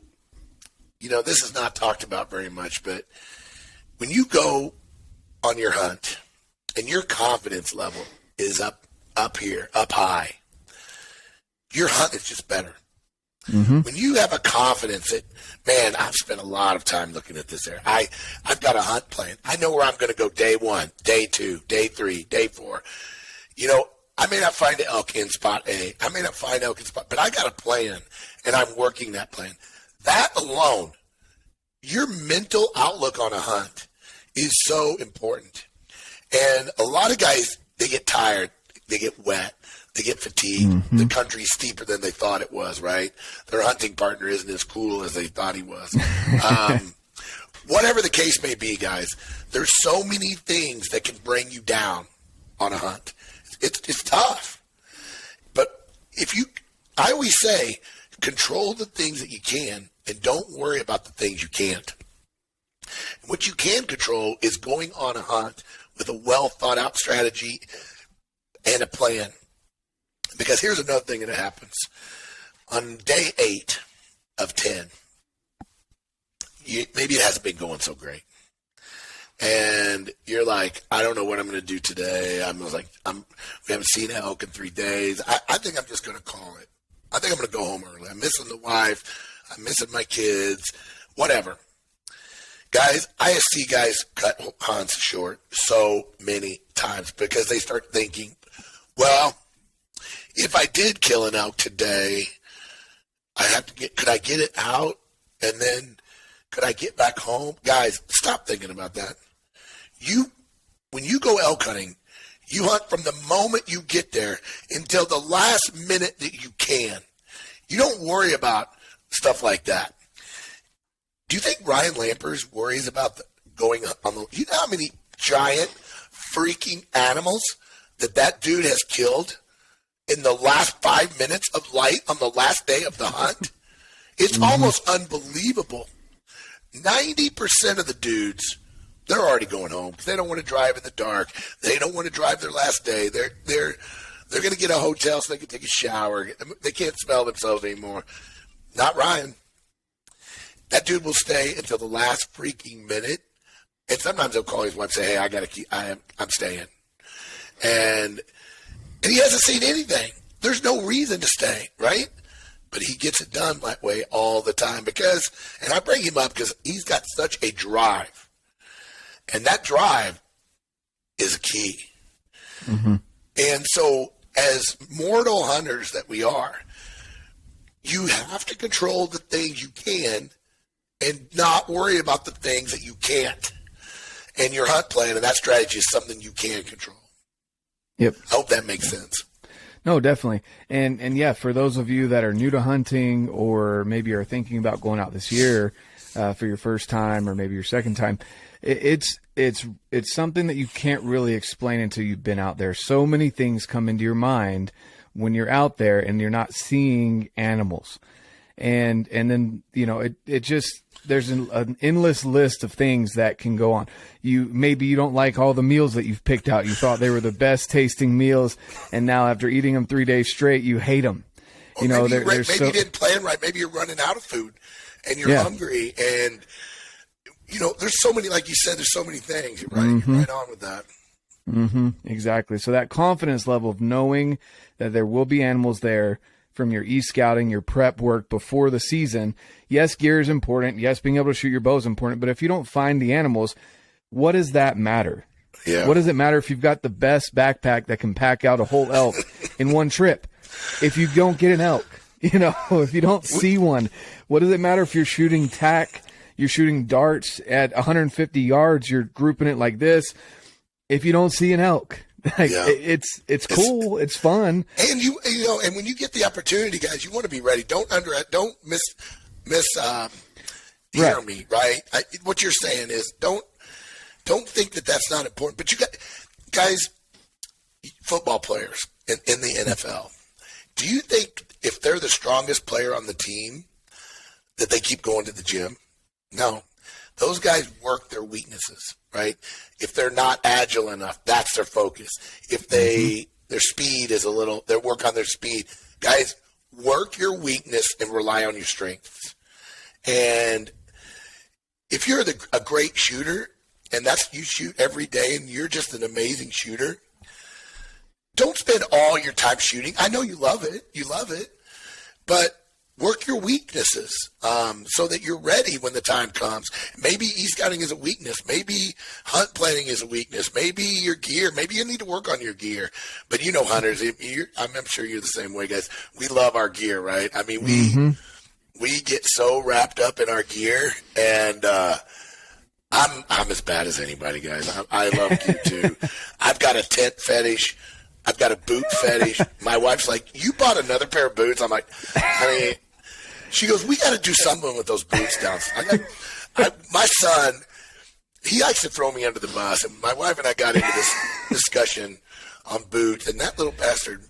you know, this is not talked about very much, but when you go on your hunt and your confidence level is up here, up high, your hunt is just better. Mm-hmm. When you have a confidence that, man, I've spent a lot of time looking at this area. I've got a hunt plan. I know where I'm going to go day 1, day 2, day 3, day 4. You know, I may not find an elk in spot A. I may not find elk in spot, but I got a plan, and I'm working that plan. That alone, your mental outlook on a hunt is so important. And a lot of guys, they get tired, they get wet, they get fatigued. Mm-hmm. The country's steeper than they thought it was, right? Their hunting partner isn't as cool as they thought he was. Whatever the case may be, guys, there's so many things that can bring you down on a hunt. It's tough. But I always say, control the things that you can and don't worry about the things you can't. And what you can control is going on a hunt with a well thought out strategy and a plan. Because here's another thing that happens. On day 8 of 10, maybe it hasn't been going so great. And you're like, I don't know what I'm going to do today. We haven't seen elk in 3 days. I think I'm just going to call it. I think I'm going to go home early. I'm missing the wife. I'm missing my kids. Whatever. Guys, I see guys cut hunts short so many times because they start thinking, well, if I did kill an elk today, could I get it out? And then could I get back home? Guys, stop thinking about that. When you go elk hunting, you hunt from the moment you get there until the last minute that you can. You don't worry about stuff like that. Do you think Ryan Lampers worries about going on the? You know how many giant freaking animals that dude has killed in the last 5 minutes of light on the last day of the hunt? It's almost unbelievable. 90% of the dudes, they're already going home because they don't want to drive in the dark. They don't want to drive their last day. They're going to get a hotel so they can take a shower. They can't smell themselves anymore. Not Ryan. That dude will stay until the last freaking minute. And sometimes he'll call his wife and say, hey, I'm staying. And he hasn't seen anything. There's no reason to stay, right? But he gets it done that way all the time and I bring him up because he's got such a drive. And that drive is a key. Mm-hmm. And so as mortal hunters that we are, you have to control the things you can and not worry about the things that you can't. And your hunt plan and that strategy is something you can control. Yep. I hope that makes sense. No, definitely. And yeah, for those of you that are new to hunting or maybe are thinking about going out this year for your first time or maybe your second time, it's something that you can't really explain until you've been out there. So many things come into your mind when you're out there and you're not seeing animals. And then, you know, it just, there's an endless list of things that can go on. Maybe you don't like all the meals that you've picked out. You thought they were the best tasting meals, and now after eating them 3 days straight, you hate them. You know, maybe you didn't plan right. Maybe you're running out of food, and you're hungry, and you know, there's so many, like you said, there's so many things. You're right. You're right on with that. Mm-hmm. Exactly. So that confidence level of knowing that there will be animals there from your e-scouting, your prep work before the season. Yes, gear is important. Yes, being able to shoot your bow is important. But if you don't find the animals, what does that matter? Yeah. What does it matter if you've got the best backpack that can pack out a whole elk in one trip? If you don't get an elk, you know, if you don't see one, what does it matter if you're shooting tack, you're shooting darts at 150 yards, you're grouping it like this? If you don't see an elk, Like, it's cool. It's fun. And and when you get the opportunity, guys, you want to be ready. Don't hear me, right? What you're saying is don't think that that's not important. But you got guys, football players in the NFL. Do you think if they're the strongest player on the team that they keep going to the gym? No. Those guys work their weaknesses, right? If they're not agile enough, that's their focus. If their speed is they work on their speed. Guys, work your weakness and rely on your strengths. And if you're a great shooter, and you shoot every day and you're just an amazing shooter, don't spend all your time shooting. I know you love it, but work your weaknesses so that you're ready when the time comes. Maybe e-scouting is a weakness. Maybe hunt planning is a weakness. Maybe your gear. Maybe you need to work on your gear. But hunters, I'm sure you're the same way, guys. We love our gear, right? I mean, we get so wrapped up in our gear, and I'm as bad as anybody, guys. I love gear too. I've got a tent fetish. I've got a boot fetish. My wife's like, you bought another pair of boots? I'm like, she goes, we got to do something with those boots down. My son, he likes to throw me under the bus. And my wife and I got into this discussion on boots. And that little bastard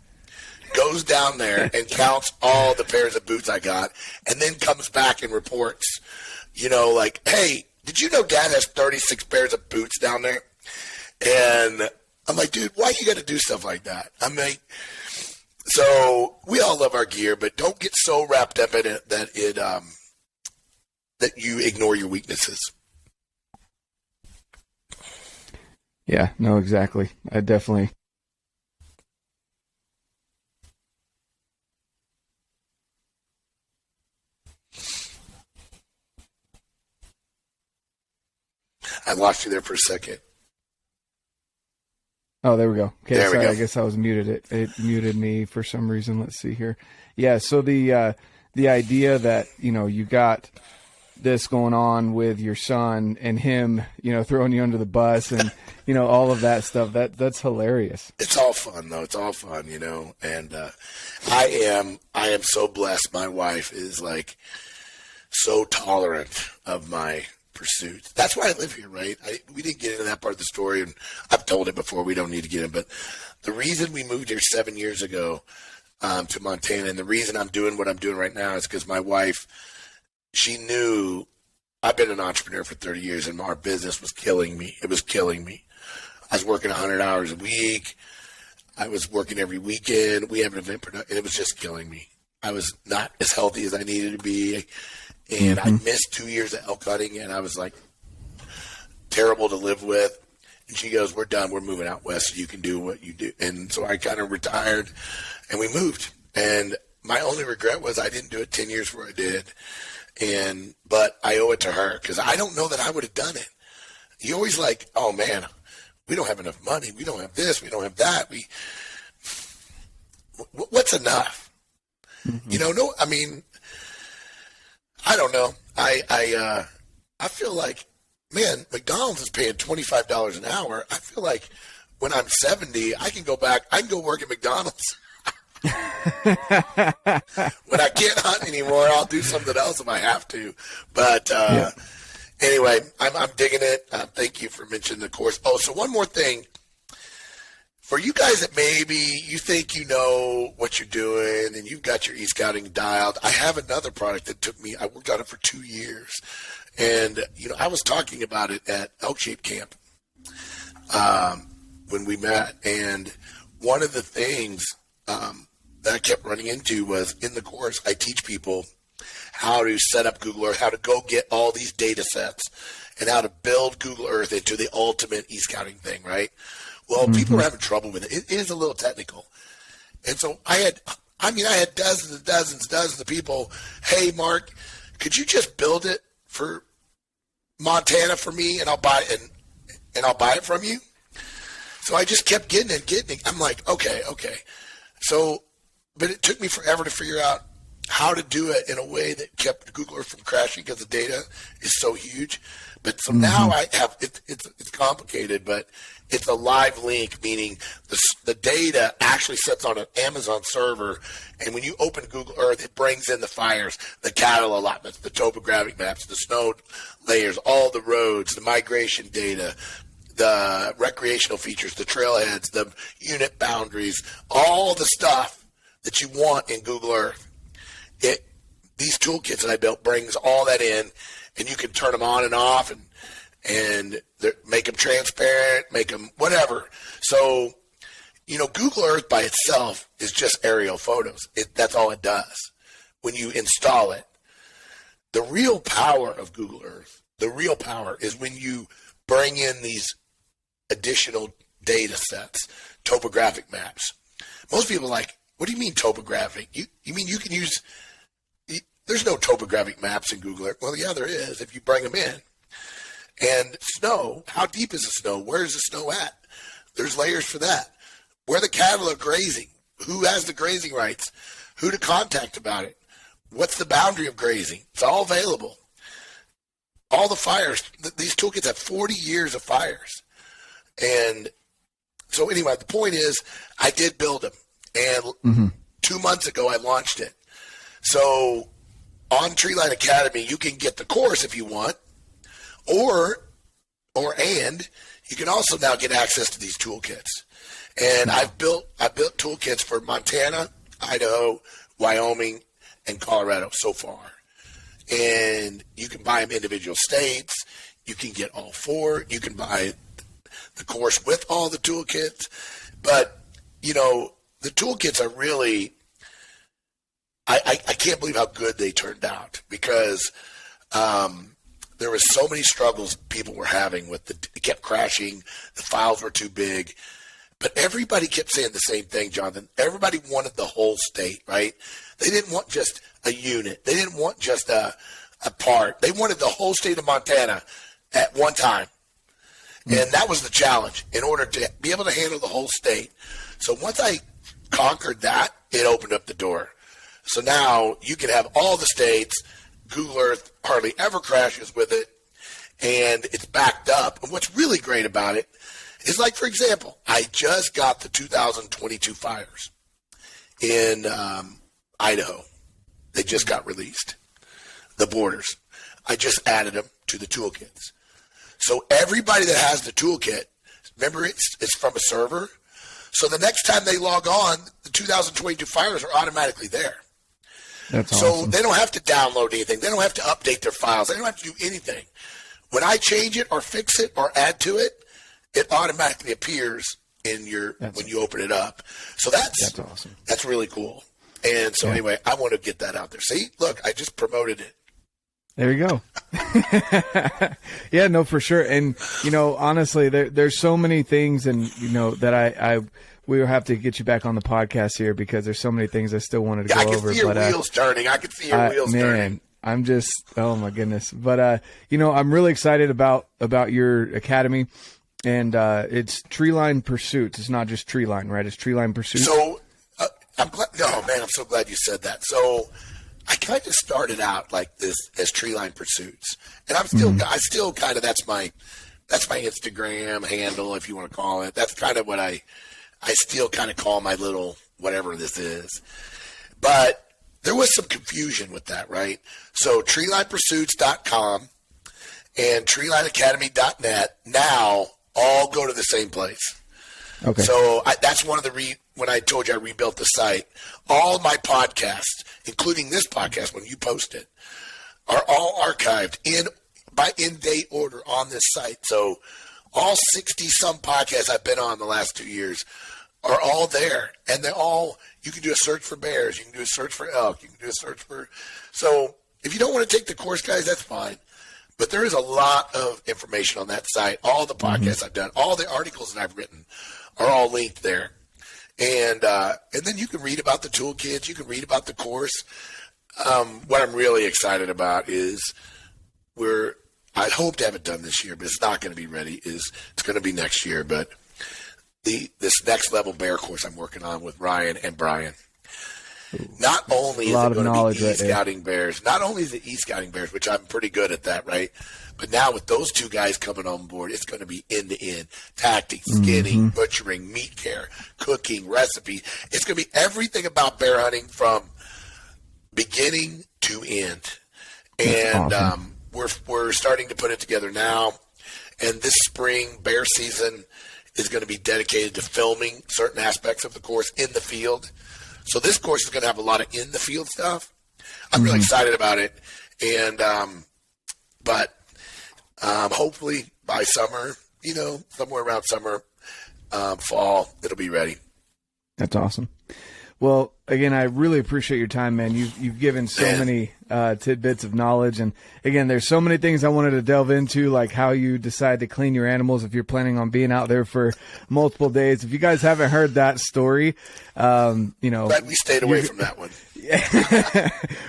goes down there and counts all the pairs of boots I got. And then comes back and reports, like, hey, did you know Dad has 36 pairs of boots down there? And I'm like, dude, why you got to do stuff like that? So we all love our gear, but don't get so wrapped up in it that you ignore your weaknesses. Yeah, no, exactly. I definitely. I lost you there for a second. Oh, there we go. Okay, there we go. I guess I was muted. It muted me for some reason. Let's see here. Yeah, so the idea that, you got this going on with your son and him, throwing you under the bus and, all of that stuff, that's hilarious. It's all fun, though. It's all fun, and I am so blessed. My wife is, like, so tolerant of my pursuits. That's why I live here, right? We didn't get into that part of the story, and I've told it before. We don't need to get in, but the reason we moved here 7 years ago to Montana, and the reason I'm doing what I'm doing right now is because my wife, she knew I've been an entrepreneur for 30 years, and our business was killing me. It was killing me. I was working 100 hours a week. I was working every weekend. We have an event production, and it was just killing me. I was not as healthy as I needed to be. And I missed 2 years of elk hunting, and I was like terrible to live with. And she goes, we're done. We're moving out west so you can do what you do. And so I kind of retired, and we moved. And my only regret was I didn't do it 10 years before I did. But I owe it to her because I don't know that I would have done it. You always like, oh, man, we don't have enough money. We don't have this. We don't have that. What's enough? Mm-hmm. I don't know. I feel like, man, McDonald's is paying $25 an hour. I feel like when I'm 70, I can go back. I can go work at McDonald's. When I can't hunt anymore, I'll do something else if I have to. But anyway, I'm digging it. Thank you for mentioning the course. Oh, so one more thing. For you guys that maybe you think you know what you're doing and you've got your e-scouting dialed, I have another product that I worked on it for 2 years. And, I was talking about it at Elk Shape Camp when we met. And one of the things that I kept running into was in the course, I teach people how to set up Google Earth, how to go get all these data sets and how to build Google Earth into the ultimate e-scouting thing, right? Well, people are having trouble with it. It is a little technical. And so I had dozens and dozens of people, hey, Mark, could you just build it for Montana for me and I'll buy it from you? So I just kept getting it. I'm like, okay. So, but it took me forever to figure out how to do it in a way that kept Google Earth from crashing because the data is so huge. But so now I have it's complicated, but it's a live link, meaning the data actually sits on an Amazon server, and when you open Google Earth, it brings in the fires, the cattle allotments, the topographic maps, the snow layers, all the roads, the migration data, the recreational features, the trailheads, the unit boundaries, all the stuff that you want in Google Earth. These toolkits that I built brings all that in, and you can turn them on and off and make them transparent, make them whatever. So, Google Earth by itself is just aerial photos. That's all it does when you install it. The real power of Google Earth, the real power is when you bring in these additional data sets, topographic maps. Most people are like, what do you mean topographic? You mean you can use... There's no topographic maps in Google Earth. Well, yeah, there is if you bring them in. And snow, how deep is the snow? Where is the snow at? There's layers for that. Where the cattle are grazing. Who has the grazing rights? Who to contact about it? What's the boundary of grazing? It's all available. All the fires. These toolkits have 40 years of fires. And so anyway, the point is I did build them. And 2 months ago, I launched it. So on Treeline Academy, you can get the course if you want, and you can also now get access to these toolkits. And I built toolkits for Montana, Idaho, Wyoming, and Colorado so far. And you can buy them individual states. You can get all four. You can buy the course with all the toolkits. But, the toolkits are really, I can't believe how good they turned out because there was so many struggles people were having with it kept crashing. The files were too big. But everybody kept saying the same thing, Jonathan. Everybody wanted the whole state, right? They didn't want just a unit. They didn't want just a part. They wanted the whole state of Montana at one time. And that was the challenge in order to be able to handle the whole state. So once I conquered that, it opened up the door. So now you can have all the states. Google Earth hardly ever crashes with it, and it's backed up. And what's really great about it is, like, for example, I just got the 2022 fires in Idaho. They just got released, the borders. I just added them to the toolkits. So everybody that has the toolkit, remember it's from a server. So the next time they log on, the 2022 fires are automatically there. That's so awesome. They don't have to download anything. They don't have to update their files. They don't have to do anything. When I change it or fix it or add to it, it automatically appears in when you open it up. So that's awesome. That's really cool. And so anyway, I want to get that out there. See, look, I just promoted it. There you go. Yeah, no, for sure. And, honestly, there's so many things and, that we will have to get you back on the podcast here because there's so many things I still wanted to go over. I can see your wheels turning. I can see your wheels turning. I'm just, oh my goodness. But, I'm really excited about your academy and it's Treeline Pursuits. It's not just Treeline, right? It's Treeline Pursuits. So I'm so glad you said that. So I kind of started out like this as Treeline Pursuits, and I'm still, I still kind of, that's my Instagram handle, if you want to call it. That's kind of what I still kind of call my little whatever this is. But there was some confusion with that, right? So treelinepursuits.com and treelineacademy.net now all go to the same place. Okay. So that's one of the when I told you I rebuilt the site, all my podcasts, including this podcast when you post it, are all archived in date order on this site. So all 60-some podcasts I've been on the last 2 years are all there. And they're all, you can do a search for bears. You can do a search for elk. You can do a search for, so if you don't want to take the course, guys, that's fine. But there is a lot of information on that site. All the podcasts I've done, all the articles that I've written are all linked there. And then you can read about the toolkits. You can read about the course. What I'm really excited about is I hope to have it done this year, but it's not going to be ready. It's going to be next year. But this next level bear course I'm working on with Ryan and Brian. Not only is it going to be e-scouting bears, not only is it e-scouting bears, which I'm pretty good at that, right? But now with those two guys coming on board, it's going to be end-to-end tactics, skinning, butchering, meat care, cooking, recipes. It's going to be everything about bear hunting from beginning to end. And awesome. We're starting to put it together now. And this spring bear season is going to be dedicated to filming certain aspects of the course in the field. So this course is going to have a lot of in-the-field stuff. I'm really excited about it. And hopefully by summer, somewhere around summer, fall, it'll be ready. That's awesome. Well, again, I really appreciate your time, man. You've given so many tidbits of knowledge. And, again, there's so many things I wanted to delve into, like how you decide to clean your animals if you're planning on being out there for multiple days. If you guys haven't heard that story, But we stayed away from that one.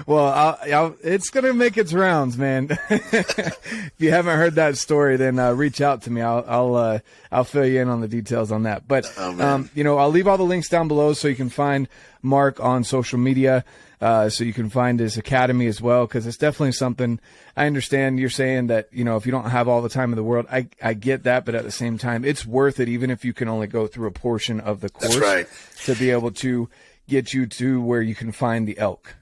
Well, it's going to make its rounds, man. If you haven't heard that story, then reach out to me. I'll fill you in on the details on that. But, I'll leave all the links down below so you can find Mark on social media, so you can find his academy as well, because it's definitely something. I understand you're saying that, if you don't have all the time in the world, I get that, but at the same time, it's worth it, even if you can only go through a portion of the course. That's right. To be able to get you to where you can find the elk.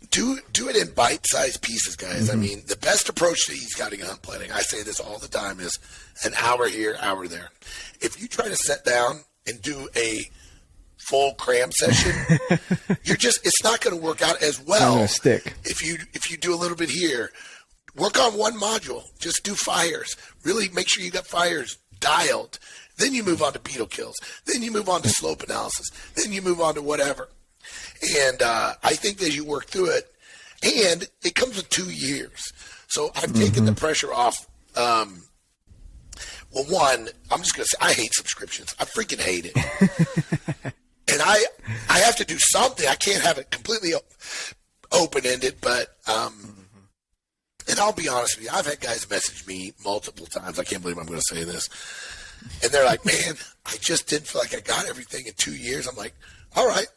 Do it in bite-sized pieces, guys. I mean, the best approach to e-scouting and hunt planning, I say this all the time, is an hour here, hour there. If you try to sit down and do a full cram session, it's not going to work out as well. It's not going to stick. If you do a little bit here, work on one module. Just do fires. Really make sure you got fires dialed. Then you move on to beetle kills. Then you move on to slope analysis. Then you move on to whatever. And I think as you work through it, and it comes with 2 years. So I've taken the pressure off. Well, one, I'm just going to say I hate subscriptions. I freaking hate it. And I have to do something. I can't have it completely open-ended, but and I'll be honest with you, I've had guys message me multiple times. I can't believe I'm going to say this. And they're like, man, I just didn't feel like I got everything in 2 years. I'm like, all right,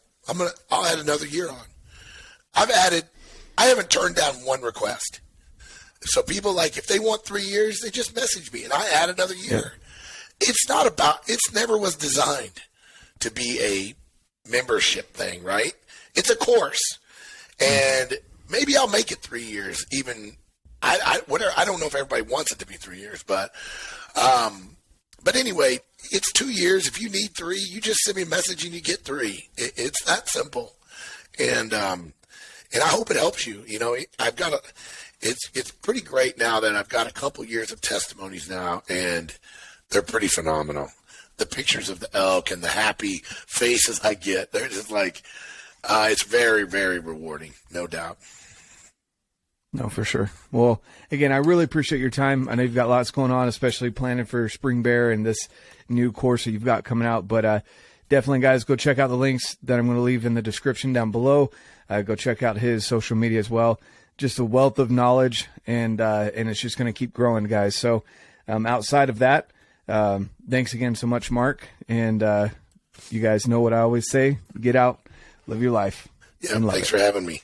I'll add another year on. I haven't turned down one request. So people, like, if they want 3 years, they just message me and I add another year. Yeah. It's never was designed to be a membership thing, right? It's a course. And maybe I'll make it 3 years, even I don't know if everybody wants it to be 3 years, but anyway, it's 2 years. If you need 3, you just send me a message and you get 3. It's that simple. And I hope it helps you. It's pretty great now that I've got a couple years of testimonies now, and they're pretty phenomenal. The pictures of the elk and the happy faces I get, they're just like, it's very, very rewarding, no doubt. No, for sure. Well, again, I really appreciate your time. I know you've got lots going on, especially planning for spring bear and this new course that you've got coming out. But definitely, guys, go check out the links that I'm going to leave in the description down below. Go check out his social media as well. Just a wealth of knowledge, and it's just going to keep growing, guys. So outside of that, thanks again so much, Mark. And you guys know what I always say. Get out, live your life. Yeah, thanks for having me.